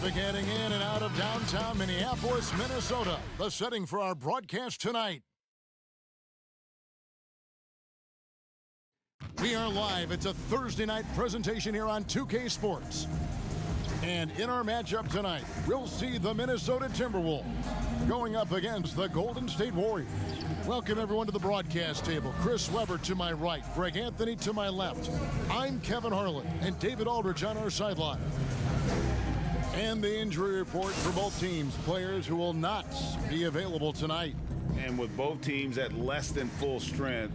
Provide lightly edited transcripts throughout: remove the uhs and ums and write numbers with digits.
Traffic heading in and out of downtown Minneapolis, Minnesota. The setting for our broadcast tonight. We are live. It's a Thursday night presentation here on 2K Sports. And in our matchup tonight, we'll see the Minnesota Timberwolves going up against the Golden State Warriors. Welcome, everyone, to the broadcast table. Chris Webber to my right, Greg Anthony to my left. I'm Kevin Harlan, and David Aldridge on our sideline. And the injury report for both teams, players who will not be available tonight. And with both teams at less than full strength,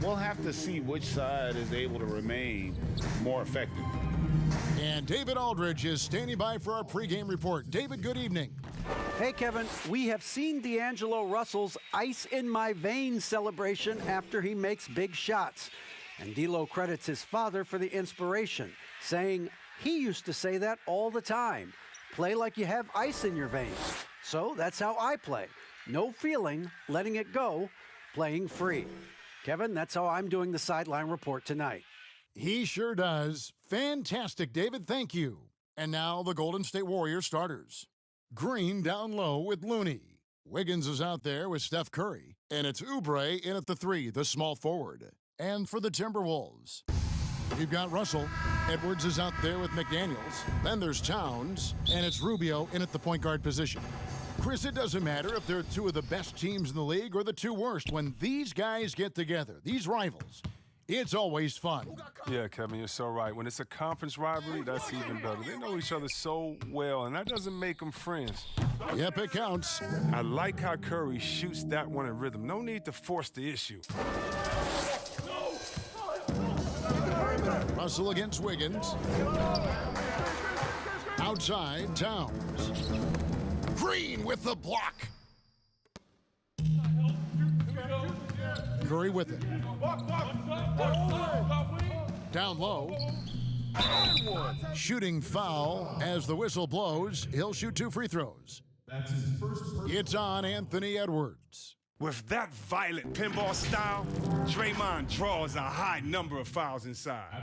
we'll have to see which side is able to remain more effective. And David Aldridge is standing by for our pregame report. David, good evening. Hey, Kevin, we have seen D'Angelo Russell's ice in my veins celebration after he makes big shots. And D'Lo credits his father for the inspiration, saying he used to say that all the time. Play like you have ice in your veins. So that's how I play. No feeling, letting it go, playing free. Kevin, that's how I'm doing the sideline report tonight. He sure does. Fantastic, David. Thank you. And now the Golden State Warriors starters. Green down low with Looney. Wiggins is out there with Steph Curry. And it's Oubre in at the 3, the small forward. And for the Timberwolves, we've got Russell. Edwards is out there with McDaniels. Then there's Towns. And it's Rubio in at the point guard position. Chris, it doesn't matter if they're two of the best teams in the league or the two worst. When these guys get together, these rivals, it's always fun. Yeah, Kevin, you're so right. When it's a conference rivalry, that's even better. They know each other so well, and that doesn't make them friends. Yep, it counts. I like how Curry shoots that one in rhythm. No need to force the issue. Russell against Wiggins. Outside, Towns. Green with the block. Curry with it. Down low. Shooting foul as the whistle blows. He'll shoot 2 free throws. It's on Anthony Edwards. With that violent pinball style, Draymond draws a high number of fouls inside.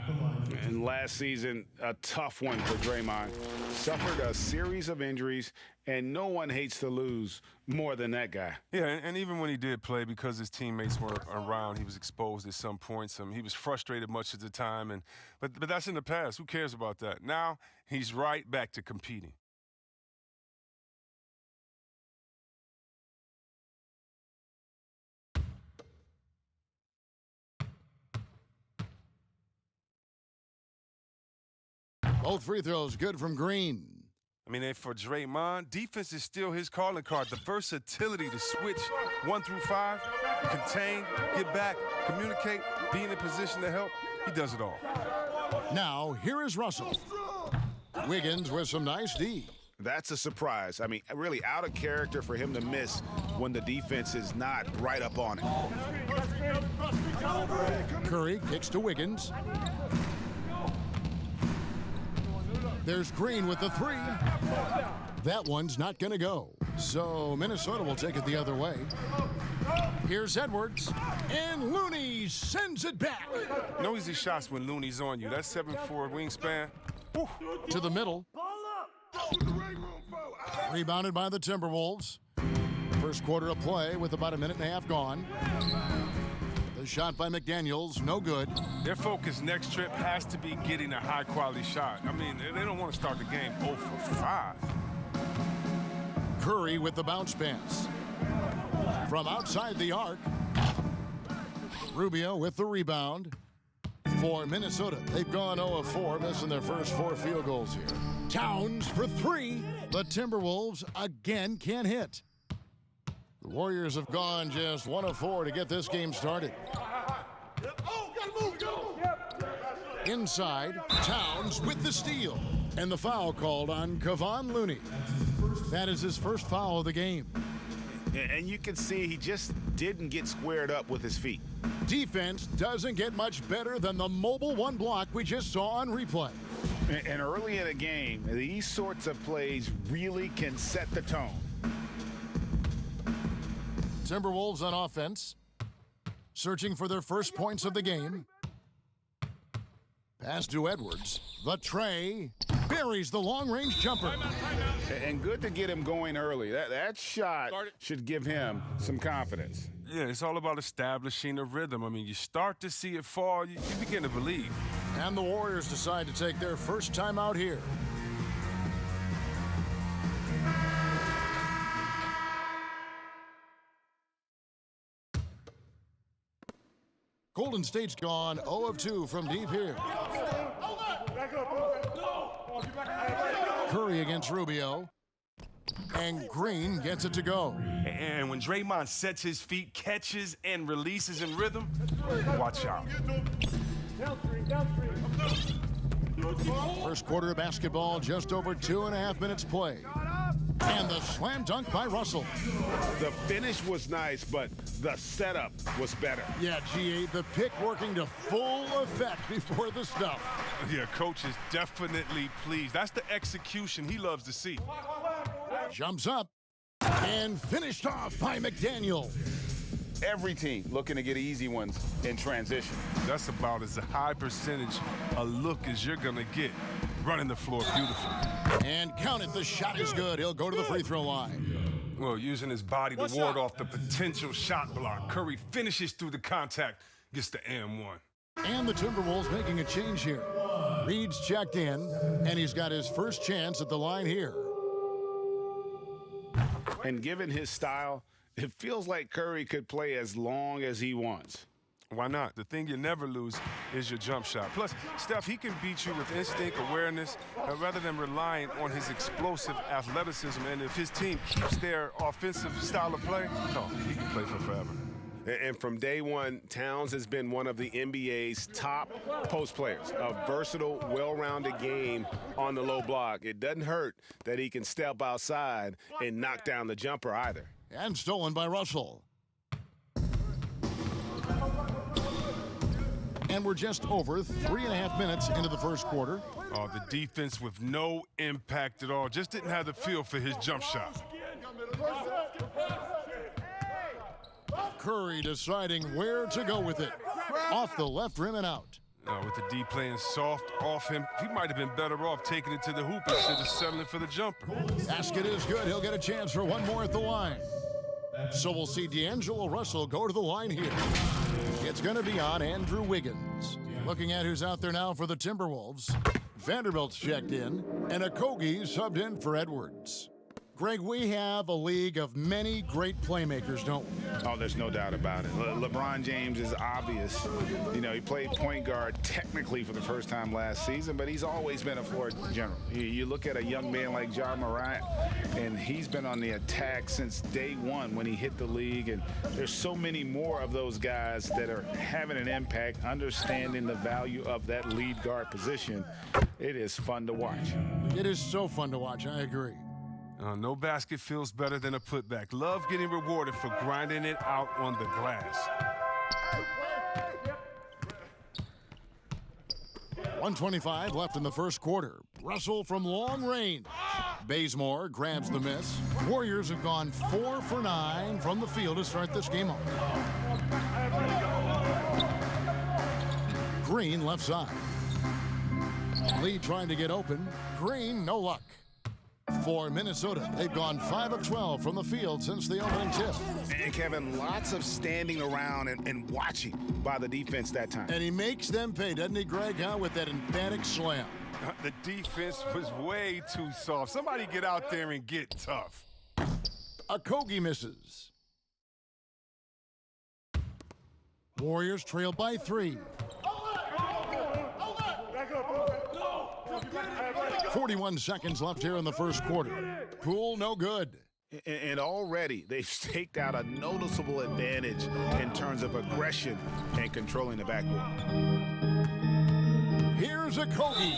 And last season, a tough one for Draymond. Suffered a series of injuries, and no one hates to lose more than that guy. Yeah, and even when he did play, because his teammates were around, he was exposed at some points. He was frustrated much of the time, but that's in the past. Who cares about that? Now he's right back to competing. Both free throws good from Green. I mean, for Draymond, defense is still his calling card. The versatility to switch 1 through 5, contain, get back, communicate, be in a position to help. He does it all. Now, here is Russell. Wiggins with some nice D. That's a surprise. I mean, really out of character for him to miss when the defense is not right up on it. Curry kicks to Wiggins. There's Green with the 3. That one's not going to go. So Minnesota will take it the other way. Here's Edwards. And Looney sends it back. No easy shots when Looney's on you. That 7'4" wingspan. Whew. To the middle. Rebounded by the Timberwolves. First quarter of play with about a minute and a half gone. The shot by McDaniels, no good. Their focus next trip has to be getting a high-quality shot. I mean, they don't want to start the game 0 for 5. Curry with the bounce pass. From outside the arc. Rubio with the rebound. For Minnesota, they've gone 0 of 4, missing their first 4 field goals here. Towns for 3. The Timberwolves again can't hit. The Warriors have gone just 1 of 4 to get this game started. Inside, Towns with the steal. And the foul called on Kevon Looney. That is his first foul of the game. And you can see he just didn't get squared up with his feet. Defense doesn't get much better than the mobile 1 block we just saw on replay. And early in a game, these sorts of plays really can set the tone. Timberwolves on offense, searching for their first points of the game. Pass to Edwards. The tray. buries the long-range jumper. And good to get him going early. That shot should give him some confidence. Yeah, it's all about establishing a rhythm. I mean, you start to see it fall, you begin to believe. And the Warriors decide to take their first time out here. Golden State's gone 0 of 2 from deep here. Curry against Rubio. And Green gets it to go. And when Draymond sets his feet, catches, and releases in rhythm, watch out. First quarter of basketball, just over 2.5 minutes play. And the slam dunk by Russell. The finish was nice, but the setup was better. Yeah, G8, the pick working to full effect before the stuff. Yeah, coach is definitely pleased. That's the execution he loves to see. Jumps up and finished off by McDaniel. Every team looking to get easy ones in transition. That's about as a high percentage a look as you're going to get. Running the floor beautifully. And count it, the shot is good. He'll go to the free throw line. Well, using his body to ward off the potential shot block. Curry finishes through the contact, gets the and-one. And the Timberwolves making a change here. Reed's checked in, and he's got his first chance at the line here. And given his style, it feels like Curry could play as long as he wants. Why not? The thing you never lose is your jump shot. Plus, Steph, he can beat you with instinct, awareness, rather than relying on his explosive athleticism. And if his team keeps their offensive style of play, no, he can play for forever. And from day one, Towns has been one of the NBA's top post players. A versatile, well-rounded game on the low block. It doesn't hurt that he can step outside and knock down the jumper either. And stolen by Russell. And we're just over 3.5 minutes into the first quarter. Oh, the defense with no impact at all. Just didn't have the feel for his jump shot. Curry deciding where to go with it. Off the left rim and out. With the D playing soft off him, he might have been better off taking it to the hoop instead of settling for the jumper. Basket is good. He'll get a chance for one more at the line. So we'll see D'Angelo Russell go to the line here. It's going to be on Andrew Wiggins. Looking at who's out there now for the Timberwolves. Vanderbilt's checked in, and Okogie subbed in for Edwards. Greg, we have a league of many great playmakers, don't we? Oh, there's no doubt about it. LeBron James is obvious. You know, he played point guard technically for the first time last season, but he's always been a floor general. You look at a young man like Ja Morant, and he's been on the attack since day one when he hit the league, and there's so many more of those guys that are having an impact, understanding the value of that lead guard position. It is fun to watch. It is so fun to watch, I agree. No basket feels better than a putback. Love getting rewarded for grinding it out on the glass. 1:25 left in the first quarter. Russell from long range. Bazemore grabs the miss. Warriors have gone 4 for 9 from the field to start this game off. Green left side. Lee trying to get open. Green, no luck. For Minnesota, they've gone 5 of 12 from the field since the opening tip. And Kevin, lots of standing around and watching by the defense that time. And he makes them pay, doesn't he, Greg, with that emphatic slam. The defense was way too soft. Somebody get out there and get tough. Okogie misses. Warriors trail by 3. 41 seconds left here in the first quarter. Poole, no good. And already they've staked out a noticeable advantage in terms of aggression and controlling the backboard. Here's Okogie.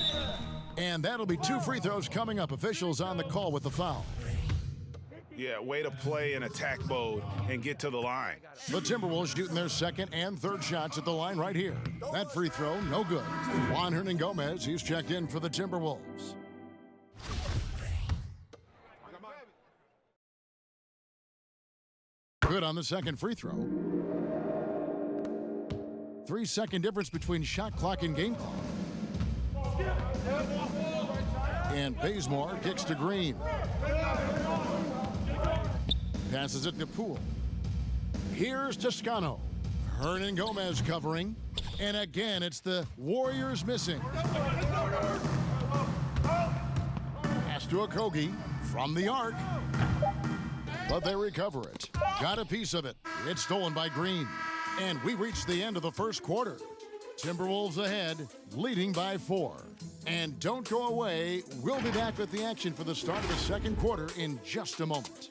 And that'll be 2 free throws coming up. Officials on the call with the foul. Yeah, way to play in attack mode and get to the line. The Timberwolves shooting their second and third shots at the line right here. That free throw, no good. Juan Hernangomez, he's checked in for the Timberwolves. Good on the second free throw. 3-second difference between shot clock and game clock. And Bazemore kicks to Green. Passes it to Poole. Here's Toscano. Hernan Gomez covering. And again, it's the Warriors missing. Pass to Okogie from the arc. But they recover it. Got a piece of it. It's stolen by Green. And we reached the end of the first quarter. Timberwolves ahead, leading by 4. And don't go away. We'll be back with the action for the start of the second quarter in just a moment.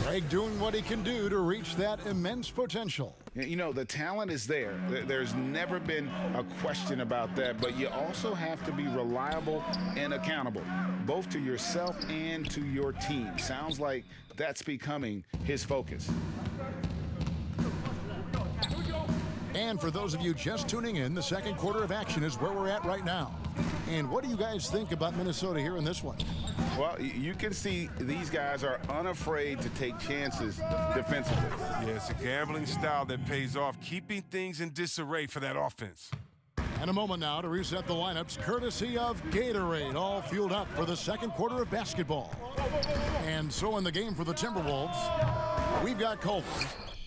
Craig doing what he can do to reach that immense potential. You know, the talent is there. There's never been a question about that, but you also have to be reliable and accountable, both to yourself and to your team. Sounds like that's becoming his focus. And for those of you just tuning in, the second quarter of action is where we're at right now. And what do you guys think about Minnesota here in this one? Well, you can see these guys are unafraid to take chances defensively. Yeah, it's a gambling style that pays off, keeping things in disarray for that offense. And a moment now to reset the lineups, courtesy of Gatorade, all fueled up for the second quarter of basketball. And so in the game for the Timberwolves, we've got Culver,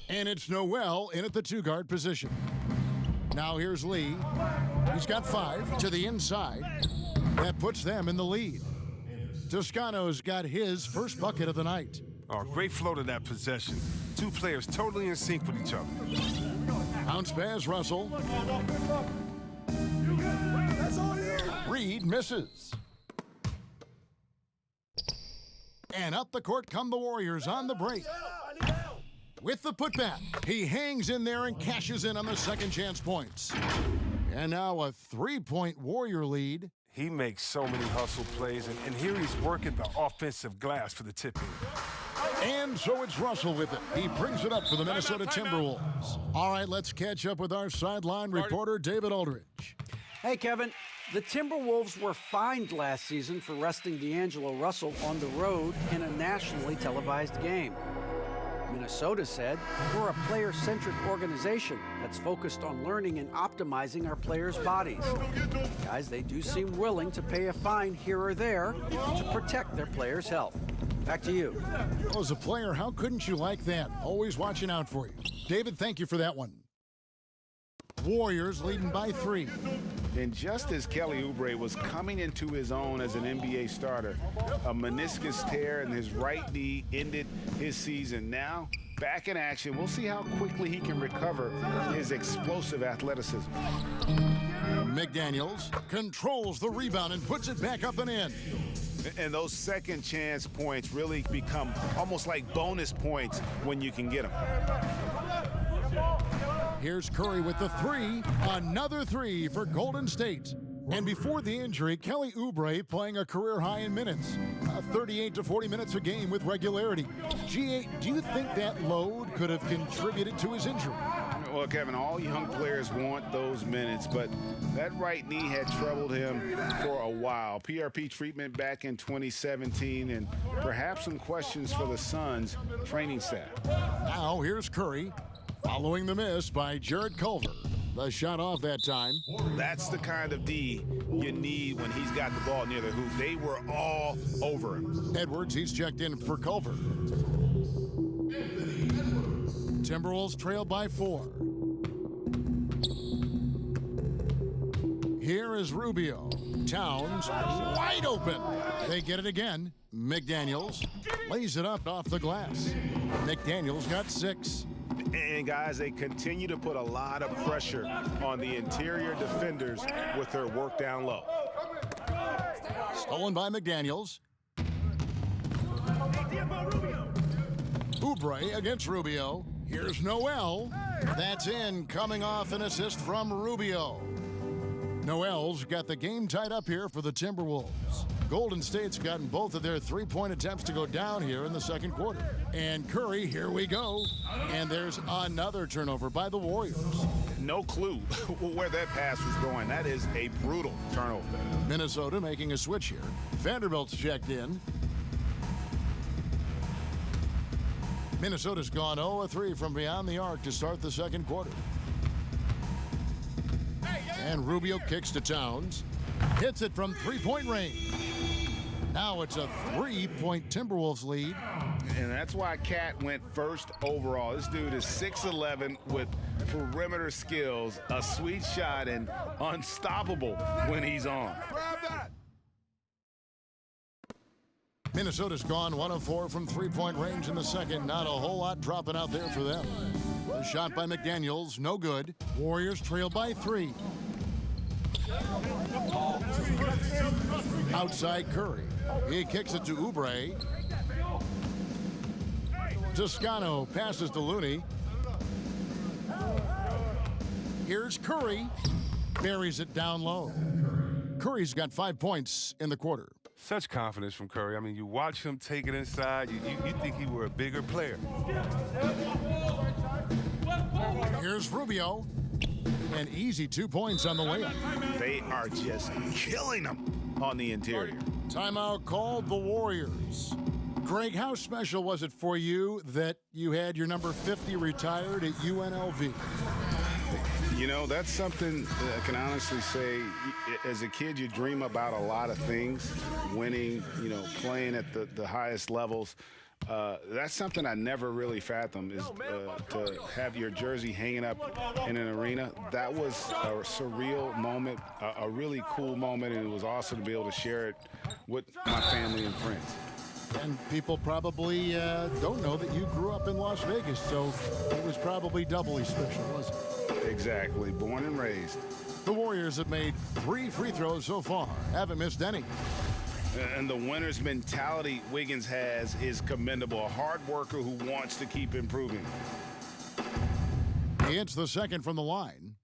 and it's Noel in at the 2-guard position. Now here's Lee. He's got 5 to the inside. That puts them in the lead. Toscano's got his first bucket of the night. Oh, great flow to that possession. Two players totally in sync with each other. Bounce pass, Russell. Reed misses. And up the court come the Warriors on the break. With the putback, he hangs in there and cashes in on the second chance points. And now a 3-point Warrior lead. He makes so many hustle plays, and here he's working the offensive glass for the tip-in. And so it's Russell with it. He brings it up for the Minnesota Timberwolves. All right, let's catch up with our sideline reporter, David Aldridge. Hey, Kevin. The Timberwolves were fined last season for resting D'Angelo Russell on the road in a nationally televised game. Minnesota said, we're a player-centric organization that's focused on learning and optimizing our players' bodies. Guys, they do seem willing to pay a fine here or there to protect their players' health. Back to you. Well, as a player, how couldn't you like that? Always watching out for you. David, thank you for that one. Warriors leading by 3. And just as Kelly Oubre was coming into his own as an NBA starter, a meniscus tear in his right knee ended his season. Now, back in action, we'll see how quickly he can recover his explosive athleticism. McDaniels controls the rebound and puts it back up and in. And those second chance points really become almost like bonus points when you can get them. Here's Curry with the 3. Another 3 for Golden State. And before the injury, Kelly Oubre playing a career high in minutes. 38 to 40 minutes a game with regularity. G8, do you think that load could have contributed to his injury? Well, Kevin, all young players want those minutes, but that right knee had troubled him for a while. PRP treatment back in 2017, and perhaps some questions for the Suns training staff. Now here's Curry, following the miss by Jared Culver. The shot off that time. That's the kind of D you need when he's got the ball near the hoop. They were all over him. Edwards, he's checked in for Culver. Timberwolves trail by 4. Here is Rubio. Towns wide open. They get it again. McDaniels lays it up off the glass. McDaniels got 6. And guys, they continue to put a lot of pressure on the interior defenders with their work down low. Stolen by McDaniels. Oubre against Rubio. Here's Noel. That's in, coming off an assist from Rubio. Noel's got the game tied up here for the Timberwolves. Golden State's gotten both of their three-point attempts to go down here in the second quarter. And Curry, here we go. And there's another turnover by the Warriors. No clue where that pass was going. That is a brutal turnover. Minnesota making a switch here. Vanderbilt's checked in. Minnesota's gone 0-3 from beyond the arc to start the second quarter. And Rubio kicks to Towns. Hits it from three-point range. Now it's a three-point Timberwolves lead. And that's why Cat went first overall. This dude is 6'11" with perimeter skills, a sweet shot, and unstoppable when he's on. Minnesota's gone 1 of 4 from three-point range in the second. Not a whole lot dropping out there for them. The shot by McDaniels, no good. Warriors trail by 3. Outside Curry. He kicks it to Oubre. Toscano passes to Looney. Here's Curry. Buries it down low. Curry's got 5 points in the quarter. Such confidence from Curry. I mean, you watch him take it inside, you think he were a bigger player. Here's Rubio. An easy 2 points on the layup. They are just killing them on the interior. Timeout called the Warriors. Greg, how special was it for you that you had your number 50 retired at UNLV? You know, that's something I can honestly say. As a kid, you dream about a lot of things, winning, you know, playing at the highest levels. That's something I never really fathomed, is to have your jersey hanging up in an arena. That was a surreal moment, a really cool moment, and it was awesome to be able to share it with my family and friends. And people probably don't know that you grew up in Las Vegas, so it was probably doubly special, wasn't it? Exactly, born and raised. The Warriors have made 3 free throws so far, haven't missed any. And the winner's mentality Wiggins has is commendable. A hard worker who wants to keep improving. He hits the second from the line.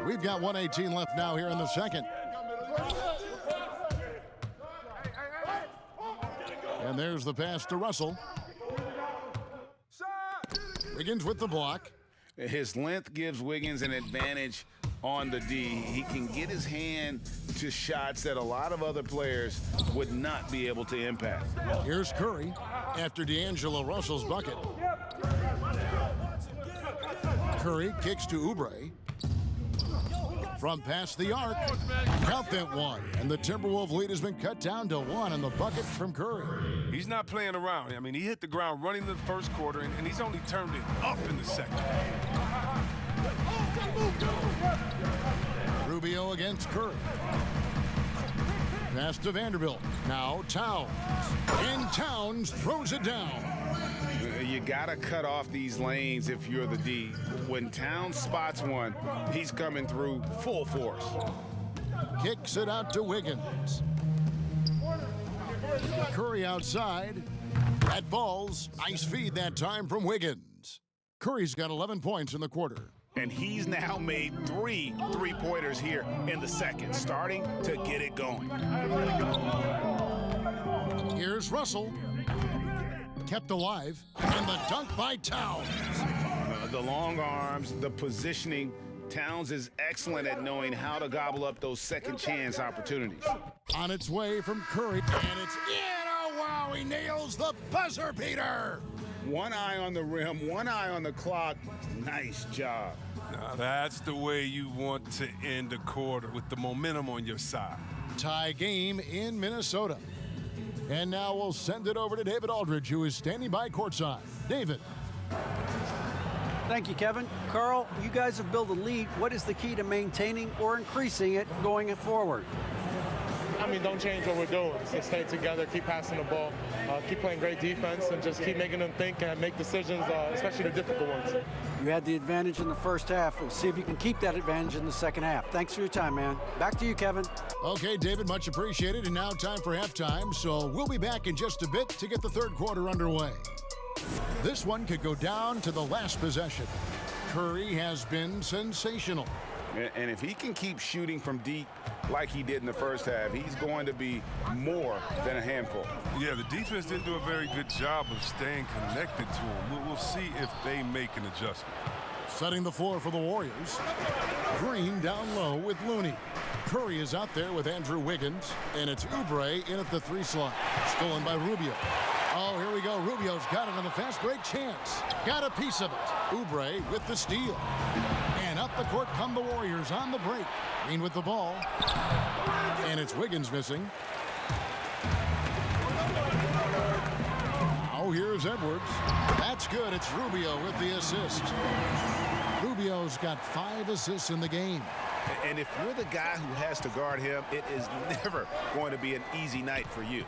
We've got 1:18 left now here in the second. And there's the pass to Russell. Wiggins with the block. His length gives Wiggins an advantage on the D. He can get his hand to shots that a lot of other players would not be able to impact. Here's Curry after D'Angelo Russell's bucket. Curry kicks to Oubre. From past the arc, count that one. And the Timberwolves lead has been cut down to 1 on the bucket from Curry. He's not playing around. I mean, he hit the ground running in the first quarter, and he's only turned it up in the second. Rubio against Curry. Pass to Vanderbilt. Now Towns. And Towns throws it down. You got to cut off these lanes if you're the D. When Towns spots one, he's coming through full force. Kicks it out to Wiggins. Curry outside. That falls. Nice feed that time from Wiggins. Curry's got 11 points in the quarter. And he's now made 3 three-pointers here in the second, starting to get it going. Here's Russell. Kept alive. And the dunk by Towns. The long arms, the positioning. Towns is excellent at knowing how to gobble up those second chance opportunities. On its way from Curry. And it's in. Oh, wow. He nails the buzzer beater. One eye on the rim, one eye on the clock. Nice job. Now that's the way you want to end a quarter, with the momentum on your side. Tie game in Minnesota. And now we'll send it over to David Aldridge, who is standing by courtside. David. Thank you, Kevin. Carl, you guys have built a lead. What is the key to maintaining or increasing it going forward? I mean, don't change what we're doing. Just stay together, keep passing the ball, keep playing great defense, and just keep making them think and make decisions, especially the difficult ones. You had the advantage in the first half. We'll see if you can keep that advantage in the second half. Thanks for your time, man. Back to you, Kevin. Okay, David, much appreciated. And now time for halftime. So we'll be back in just a bit to get the third quarter underway. This one could go down to the last possession. Curry has been sensational. And if he can keep shooting from deep like he did in the first half, he's going to be more than a handful. Yeah, the defense didn't do a very good job of staying connected to him. We'll see if they make an adjustment. Setting the floor for the Warriors. Green down low with Looney. Curry is out there with Andrew Wiggins, and it's Oubre in at the 3 slot. Stolen by Rubio. Oh, here we go. Rubio's got it on the fast break. Chance. Got a piece of it. Oubre with the steal. And up the court come the Warriors on the break. Green with the ball. And it's Wiggins missing. Now here's Edwards. That's good. It's Rubio with the assist. Rubio's got 5 assists in the game. And if you're the guy who has to guard him, it is never going to be an easy night for you.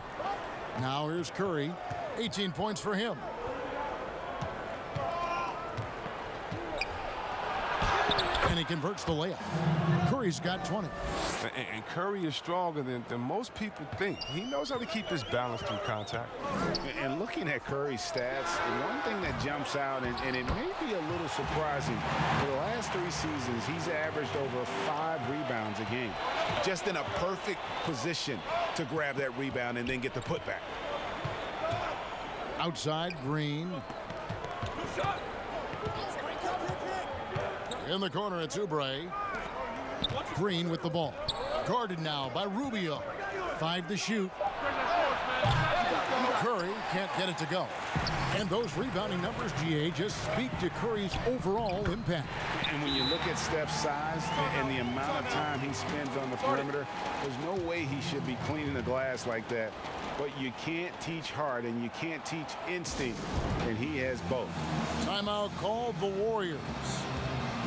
Now here's Curry. 18 points for him. And he converts the layup. Curry's got 20. And Curry is stronger than most people think. He knows how to keep his balance through contact. And looking at Curry's stats, one thing that jumps out, and it may be a little surprising, for the last 3 seasons, he's averaged over 5 rebounds a game. Just in a perfect position to grab that rebound and then get the putback. Outside, Green. In the corner, it's Oubre. Green with the ball. Guarded now by Rubio. 5 to shoot. Curry can't get it to go. And those rebounding numbers, GA, just speak to Curry's overall impact. And when you look at Steph's size and the amount of time he spends on the perimeter, there's no way he should be cleaning the glass like that. But you can't teach heart and you can't teach instinct, and he has both. Timeout called the Warriors.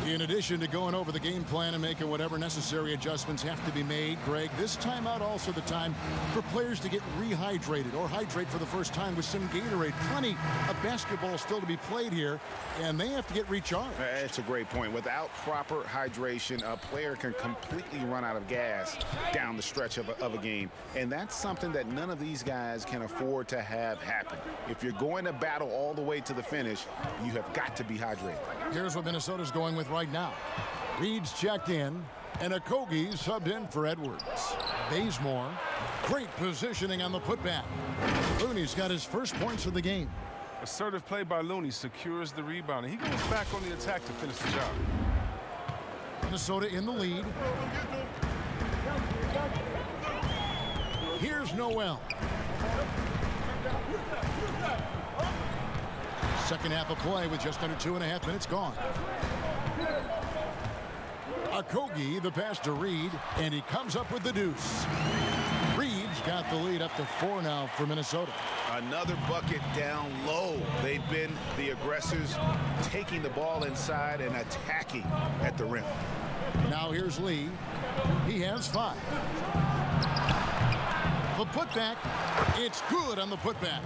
In addition to going over the game plan and making whatever necessary adjustments have to be made, Greg, this timeout also the time for players to get rehydrated or hydrate for the first time with some Gatorade. Plenty of basketball still to be played here, and they have to get recharged. That's a great point. Without proper hydration, a player can completely run out of gas down the stretch of a game, and that's something that none of these guys can afford to have happen. If you're going to battle all the way to the finish, you have got to be hydrated. Here's what Minnesota's going with right now. Reed's checked in, and Okogie subbed in for Edwards. Bazemore, great positioning on the putback. Looney's got his first points of the game. Assertive play by Looney secures the rebound, and he goes back on the attack to finish the job. Minnesota in the lead. Here's Noel. Second half of play with just under 2.5 minutes gone. Okogie, the pass to Reed, and he comes up with the deuce. Reed's got the lead up to 4 now for Minnesota. Another bucket down low. They've been the aggressors, taking the ball inside and attacking at the rim. Now here's Lee. He has 5. The putback, it's good on the putback.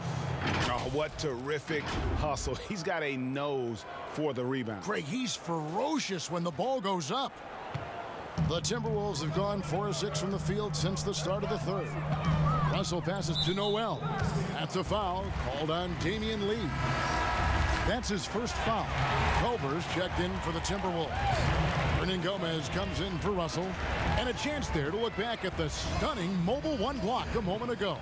Oh, what terrific hustle. He's got a nose for the rebound. Greg, he's ferocious when the ball goes up. The Timberwolves have gone 4 of 6 from the field since the start of the third. Russell passes to Noel. That's a foul called on Damian Lee. That's his first foul. Culver's checked in for the Timberwolves. Hernan Gomez comes in for Russell. And a chance there to look back at the stunning mobile 1 block a moment ago.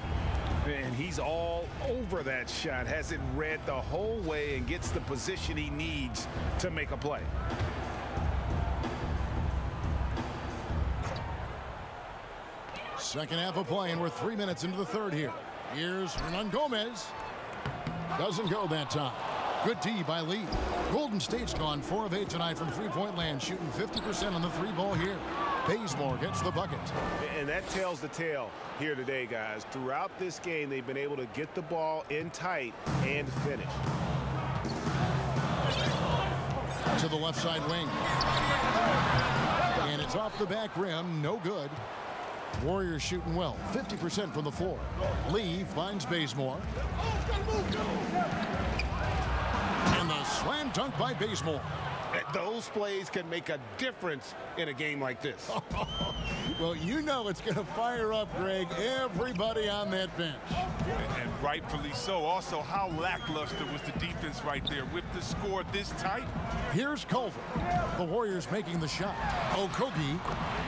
And he's all over that shot. Has it read the whole way and gets the position he needs to make a play. Second half of play, and we're 3 minutes into the third here. Here's Hernan Gomez. Doesn't go that time. Good D by Lee. Golden State's gone 4 of 8 tonight from three-point land, shooting 50% on the 3-ball here. Bazemore gets the bucket. And that tells the tale here today, guys. Throughout this game, they've been able to get the ball in tight and finish. To the left side wing. And it's off the back rim, no good. Warriors shooting well, 50% from the floor. Lee finds Bazemore. And the slam dunk by Bazemore. Those plays can make a difference in a game like this. Well, you know it's going to fire up, Greg, everybody on that bench. And rightfully so. Also, how lackluster was the defense right there with the score this tight? Here's Culver. The Warriors making the shot. Okogie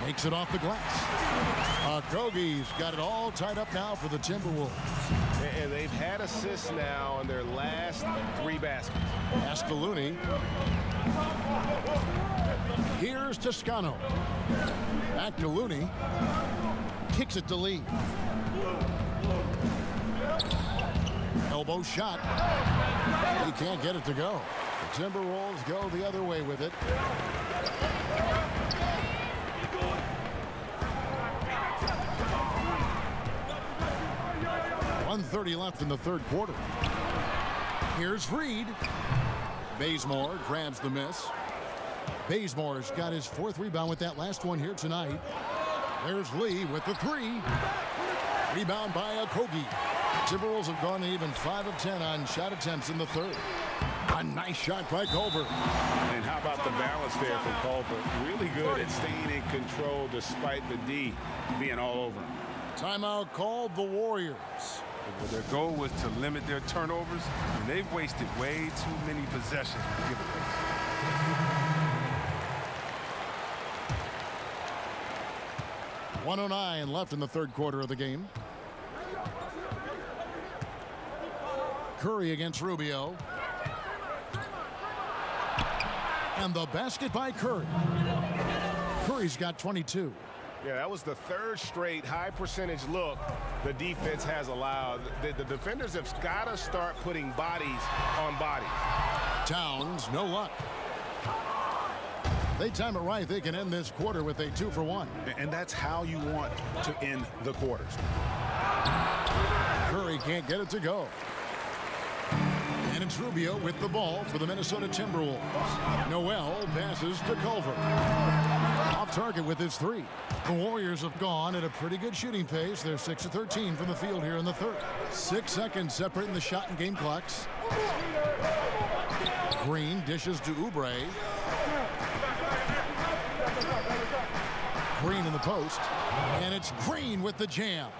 makes it off the glass. Okogie's got it all tied up now for the Timberwolves. And they've had assists now in their last 3 baskets. Pass to Looney. Here's Toscano. Back to Looney. Kicks it to Lee. Elbow shot. He can't get it to go. The Timberwolves go the other way with it. .130 left in the third quarter. Here's Reed. Bazemore grabs the miss. Bazemore's got his 4th rebound with that last one here tonight. There's Lee with the 3. Rebound by Okogie. Timberwolves have gone even 5 of 10 on shot attempts in the third. A nice shot by Culver. And how about the balance there for Culver? Really good at staying in control despite the D being all over him. Timeout called the Warriors. Their goal was to limit their turnovers, and they've wasted way too many possessions with giveaways. 1:09 left in the third quarter of the game. Curry against Rubio. And the basket by Curry. Curry's got 22. Yeah, that was the 3rd straight high percentage look the defense has allowed. The defenders have got to start putting bodies on bodies. Towns, no luck. They time it right. They can end this quarter with a 2-for-1. And that's how you want to end the quarters. Curry can't get it to go. And it's Rubio with the ball for the Minnesota Timberwolves. Noel passes to Culver. Off target with his 3. The Warriors have gone at a pretty good shooting pace. They're 6 of 13 from the field here in the third. 6 seconds separating the shot and game clocks. Green dishes to Oubre. Green in the post. And it's Green with the jam.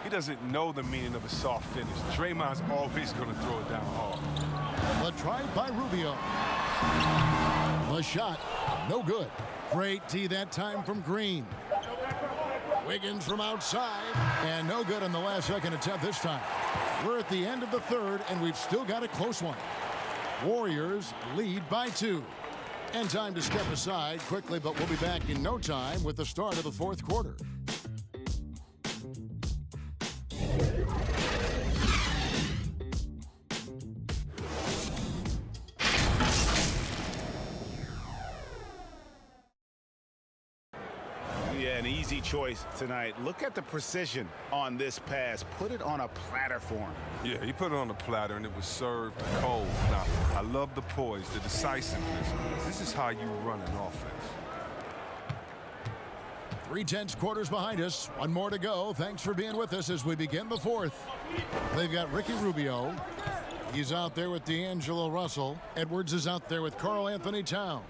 He doesn't know the meaning of a soft finish. Draymond's always going to throw it down hard. The try by Rubio. The shot, no good. Great tee that time from Green. Wiggins from outside, and no good on the last second attempt this time. We're at the end of the third, and we've still got a close one. Warriors lead by 2. And time to step aside quickly, but we'll be back in no time with the start of the fourth quarter. An easy choice tonight. Look at the precision on this pass. Put it on a platter for him. Yeah, he put it on the platter, and it was served cold. Now, I love the poise, the decisiveness. This is how you run an offense. 3/10 quarters behind us. One more to go. Thanks for being with us as we begin the fourth. They've got Ricky Rubio. He's out there with D'Angelo Russell. Edwards is out there with Karl Anthony Towns.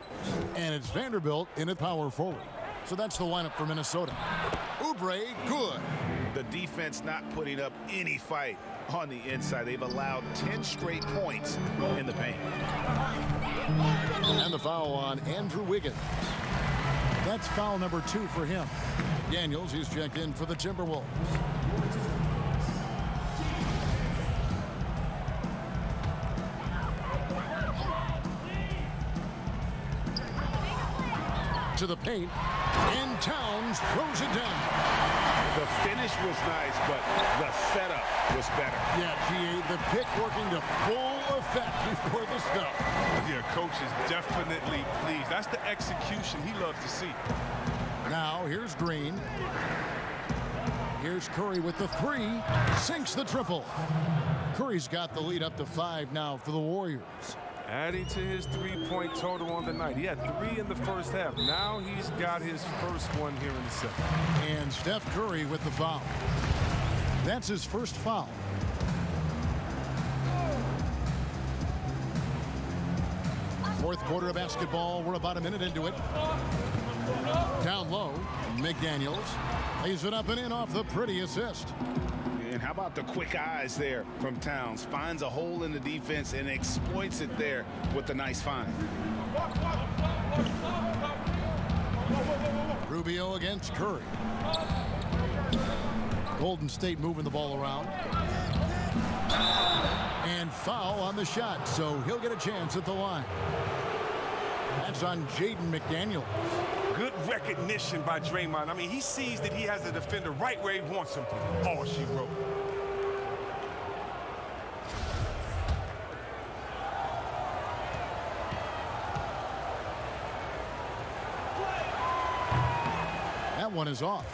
And it's Vanderbilt in at power forward. So that's the lineup for Minnesota. Oubre, good. The defense not putting up any fight on the inside. They've allowed 10 straight points in the paint. And the foul on Andrew Wiggins. That's foul number 2 for him. Daniels, he's checked in for the Timberwolves. To the paint, and Towns throws it down. The finish was nice, but the setup was better. Yeah, GA, the pick working to full effect before the stuff. Yeah, coach is definitely pleased. That's the execution he loves to see. Now, here's Green. Here's Curry with the 3. Sinks the triple. Curry's got the lead up to 5 now for the Warriors. Adding to his 3-point total on the night. He had 3 in the first half. Now he's got his first one here in the second. And Steph Curry with the foul. That's his first foul. Fourth quarter of basketball. We're about a minute into it. Down low, McDaniels lays it up and in off the pretty assist. And how about the quick eyes there from Towns? Finds a hole in the defense and exploits it there with a nice find. Rubio against Curry. Golden State moving the ball around. And foul on the shot, so he'll get a chance at the line. That's on Jaden McDaniels. Good recognition by Draymond. I mean, he sees that he has the defender right where he wants him. All she wrote. That one is off.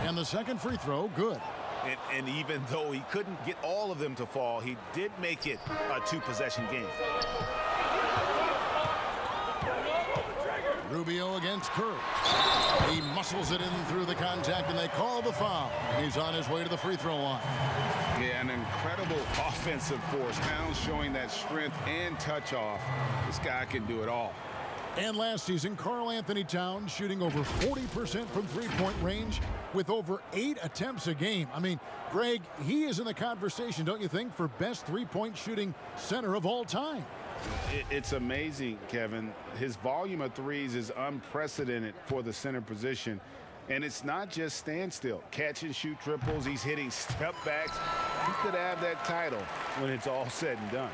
And the second free throw, good. And even though he couldn't get all of them to fall, he did make it a two-possession game. Rubio against Curry. He muscles it in through the contact, and they call the foul. He's on his way to the free throw line. Yeah, an incredible offensive force. Towns showing that strength and touch off. This guy can do it all. And last season, Karl Anthony Towns shooting over 40% from three-point range with over 8 attempts a game. I mean, Greg, he is in the conversation, don't you think, for best three-point shooting center of all time? It's amazing, Kevin. His volume of threes is unprecedented for the center position. And it's not just standstill. Catch and shoot triples. He's hitting step backs. He could have that title when it's all said and done.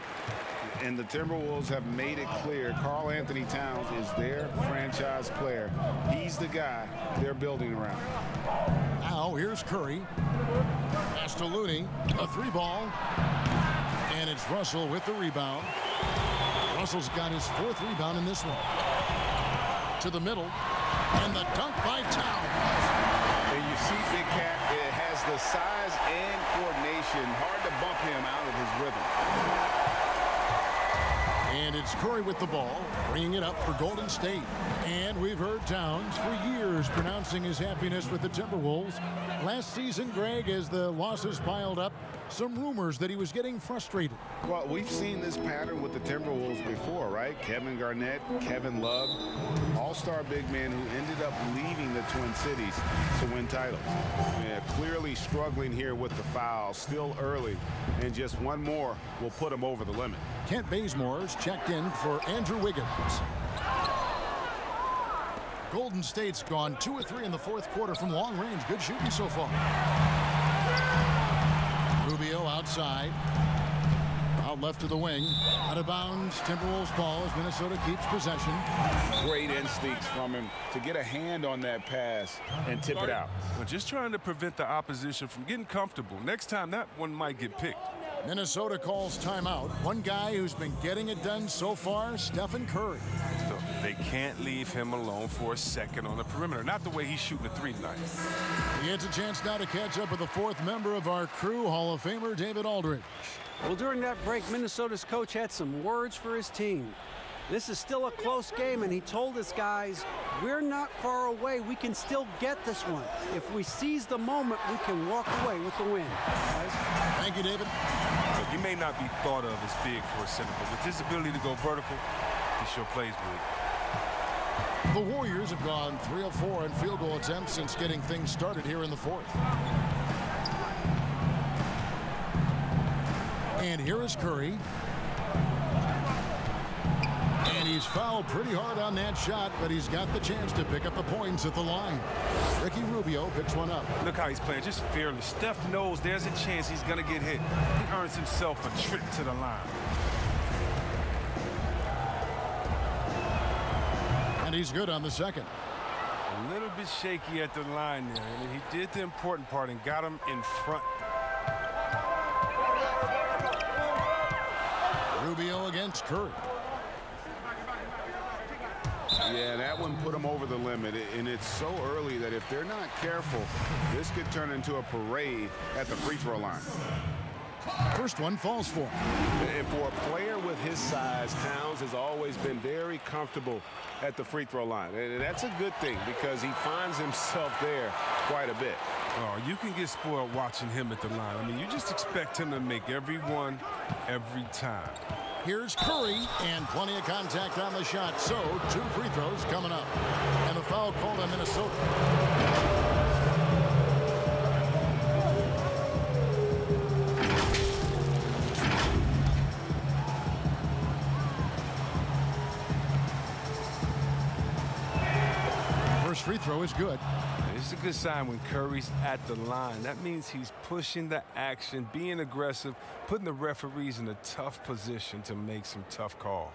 And the Timberwolves have made it clear Karl Anthony Towns is their franchise player. He's the guy they're building around. Now here's Curry. Pass to Looney. A three ball. And it's Russell with the rebound. Russell's got his 4th rebound in this one. To the middle. And the dunk by Towns. And you see Big Cat, it has the size and coordination. Hard to bump him out of his rhythm. And it's Curry with the ball, bringing it up for Golden State. And we've heard Towns for years pronouncing his happiness with the Timberwolves. Last season, Greg, as the losses piled up, some rumors that he was getting frustrated. Well, we've seen this pattern with the Timberwolves before, right? Kevin Garnett, Kevin Love, all-star big men who ended up leaving the Twin Cities to win titles. Yeah, clearly struggling here with the foul, still early, and just one more will put him over the limit. Kent Bazemore's checked in for Andrew Wiggins. Golden State's gone 2 of 3 in the 4th quarter from long range. Good shooting so far. Rubio outside. Out left to the wing. Out of bounds. Timberwolves ball as Minnesota keeps possession. Great instincts from him to get a hand on that pass and tip it out. Well, just trying to prevent the opposition from getting comfortable. Next time, that one might get picked. Minnesota calls timeout. One guy who's been getting it done so far, Stephen Curry. So they can't leave him alone for a second on the perimeter. Not the way he's shooting a 3 tonight. He gets a chance now to catch up with the 4th member of our crew, Hall of Famer David Aldridge. Well, during that break, Minnesota's coach had some words for his team. This is still a close game, and he told his guys, we're not far away. We can still get this one. If we seize the moment, we can walk away with the win. Guys. Thank you, David. Look, he may not be thought of as big for a center, but with his ability to go vertical, he sure plays big. The Warriors have gone 3 of 4 in field goal attempts since getting things started here in the 4th. And here is Curry. And he's fouled pretty hard on that shot, but he's got the chance to pick up the points at the line. Ricky Rubio picks one up. Look how he's playing, just fearless. Steph knows there's a chance he's going to get hit. He earns himself a trip to the line. And he's good on the second. A little bit shaky at the line there. I mean, he did the important part and got him in front. Rubio against Curry. Yeah, that one put them over the limit, and it's so early that if they're not careful, this could turn into a parade at the free throw line. First one falls for him. And for a player with his size, Towns has always been very comfortable at the free throw line. And that's a good thing because he finds himself there quite a bit. Oh, you can get spoiled watching him at the line. I mean, you just expect him to make every one, every time. Here's Curry, and plenty of contact on the shot. So, 2 free throws coming up. And the foul called on Minnesota. First free throw is good. It's a good sign when Curry's at the line. That means he's pushing the action, being aggressive, putting the referees in a tough position to make some tough calls.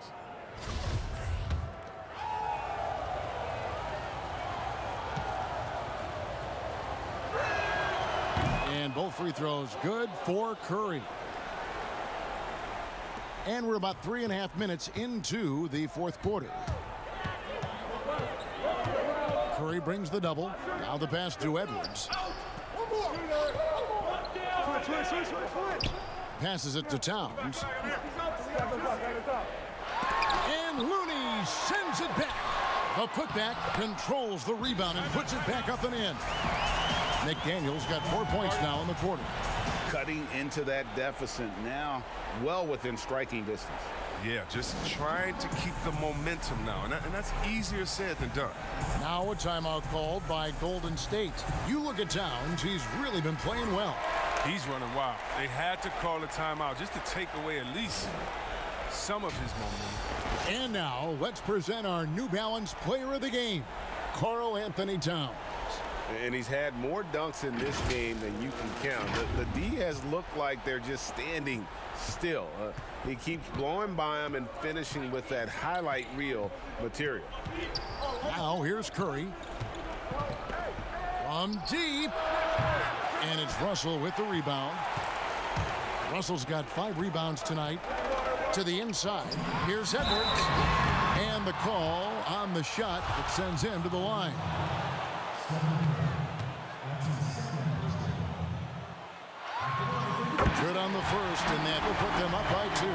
And both free throws good for Curry. And we're about 3.5 minutes into the fourth quarter. Curry brings the double. Now the pass to Edwards. Passes it to Towns. And Looney sends it back. The putback controls the rebound and puts it back up and in. McDaniel's got 4 points now in the quarter. Cutting into that deficit now, well within striking distance. Yeah, just trying to keep the momentum now, and that's easier said than done. Now a timeout called by Golden State. You look at Towns, he's really been playing well. He's running wild. They had to call a timeout just to take away at least some of his momentum. And now let's present our New Balance Player of the Game, Karl Anthony Towns. And he's had more dunks in this game than you can count. The D has looked like they're just standing still. He keeps blowing by him and finishing with that highlight reel material. Now here's Curry. From deep. And it's Russell with the rebound. Russell's got 5 rebounds tonight. To the inside. Here's Edwards. And the call on the shot that sends him to the line. Good on the first, and that will put them up by 2.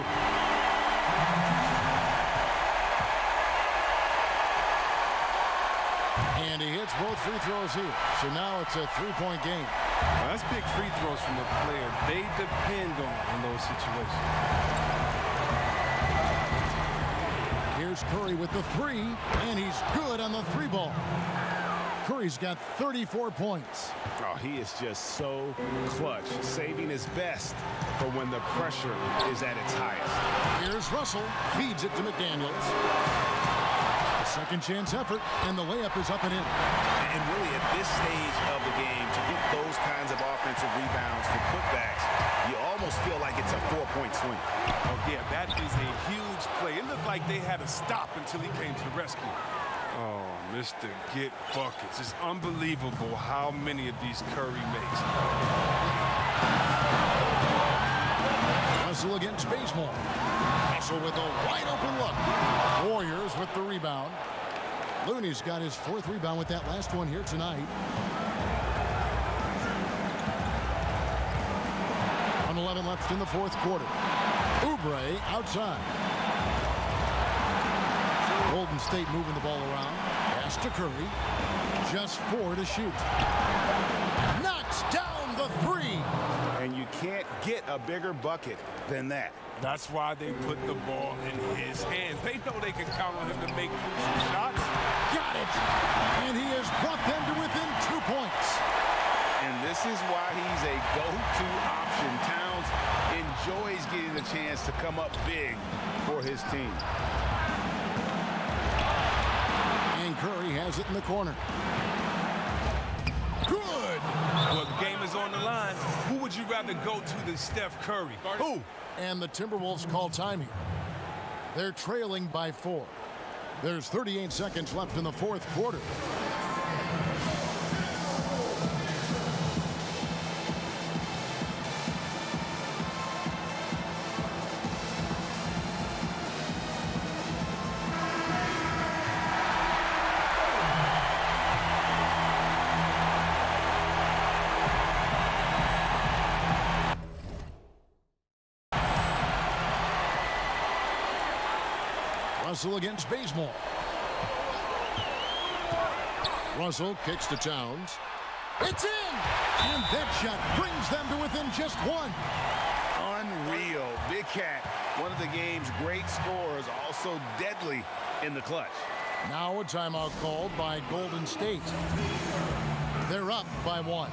And he hits both free throws here. So now it's a 3-point game. Now, that's big free throws from the player they depend on in those situations. Here's Curry with the 3, and he's good on the 3 ball. Curry's got 34 points. Oh, he is just so clutch, saving his best for when the pressure is at its highest. Here's Russell, feeds it to McDaniels. A second chance effort, and the layup is up and in. And really at this stage of the game, to get those kinds of offensive rebounds for putbacks, you almost feel like it's a 4-point swing. Oh, yeah, that is a huge play. It looked like they had to stop until he came to the rescue. Oh, Mr. Get Buckets. It's unbelievable how many of these Curry makes. Russell against Bazemore. Russell with a wide open look. Warriors with the rebound. Looney's got his 4th rebound with that last one here tonight. 1:11 left in the fourth quarter. Oubre outside. Golden State moving the ball around. Pass to Curry. Just 4 to shoot. Knocks down the 3. And you can't get a bigger bucket than that. That's why they put the ball in his hands. They know they can count on him to make some shots. Got it. And he has brought them to within 2 points. And this is why he's a go-to option. Towns enjoys getting the chance to come up big for his team. And Curry has it in the corner. Good. Well, the game is on the line. Who would you rather go to than Steph Curry? Who? And the Timberwolves call time here. They're trailing by 4. There's 38 seconds left in the fourth quarter. Russell against Bazemore. Russell kicks to Towns. It's in! And that shot brings them to within just one. Unreal. Big Cat, one of the game's great scorers, also deadly in the clutch. Now a timeout called by Golden State. They're up by 1.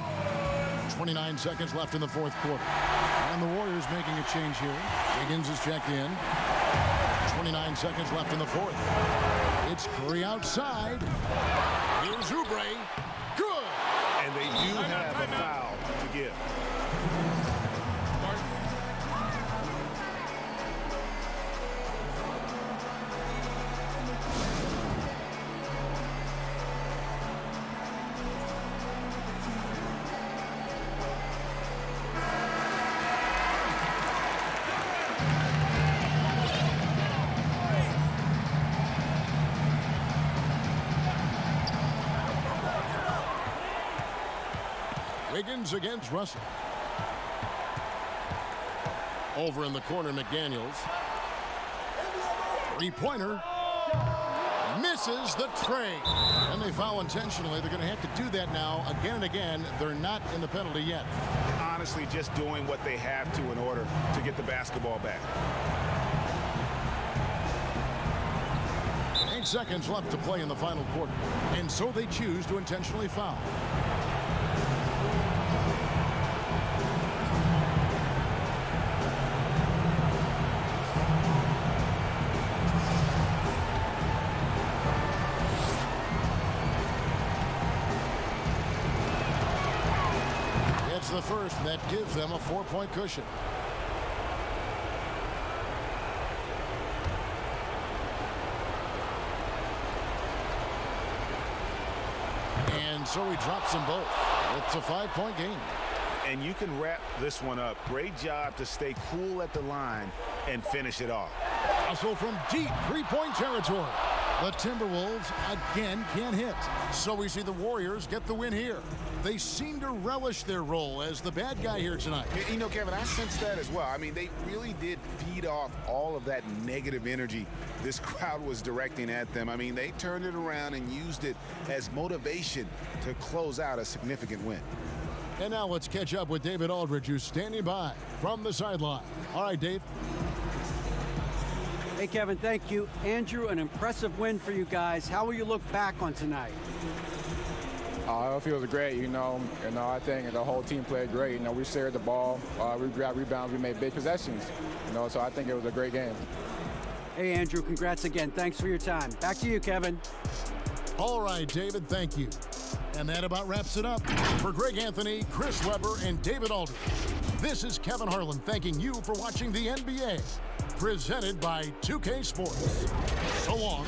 29 seconds left in the fourth quarter. And the Warriors making a change here. Wiggins is checked in. 29 seconds left in the fourth. It's Curry outside. Here's Oubre. Good. And they do have a foul to give. Wiggins against Russell. Over in the corner, McDaniels. Three-pointer. Misses the tray. And they foul intentionally. They're going to have to do that now again and again. They're not in the penalty yet. Honestly, just doing what they have to in order to get the basketball back. 8 seconds left to play in the final quarter. And so they choose to intentionally foul. The first, that gives them a 4-point cushion. And so he drops them both. It's a 5-point game. And you can wrap this one up. Great job to stay cool at the line and finish it off. Hustle from deep 3-point territory. The Timberwolves again can't hit. So we see the Warriors get the win here. They seem to relish their role as the bad guy here tonight. You know, Kevin, I sense that as well. I mean, they really did feed off all of that negative energy this crowd was directing at them. I mean, they turned it around and used it as motivation to close out a significant win. And now let's catch up with David Aldridge, who's standing by from the sideline. All right, Dave. Hey, Kevin, thank you. Andrew, an impressive win for you guys. How will you look back on tonight? It feels great, I think the whole team played great. We shared the ball, we grabbed rebounds, we made big possessions, so I think it was a great game. Hey, Andrew, congrats again. Thanks for your time. Back to you, Kevin. All right, David, thank you. And that about wraps it up. For Greg Anthony, Chris Webber, and David Aldridge, this is Kevin Harlan thanking you for watching the NBA, presented by 2K Sports. So long.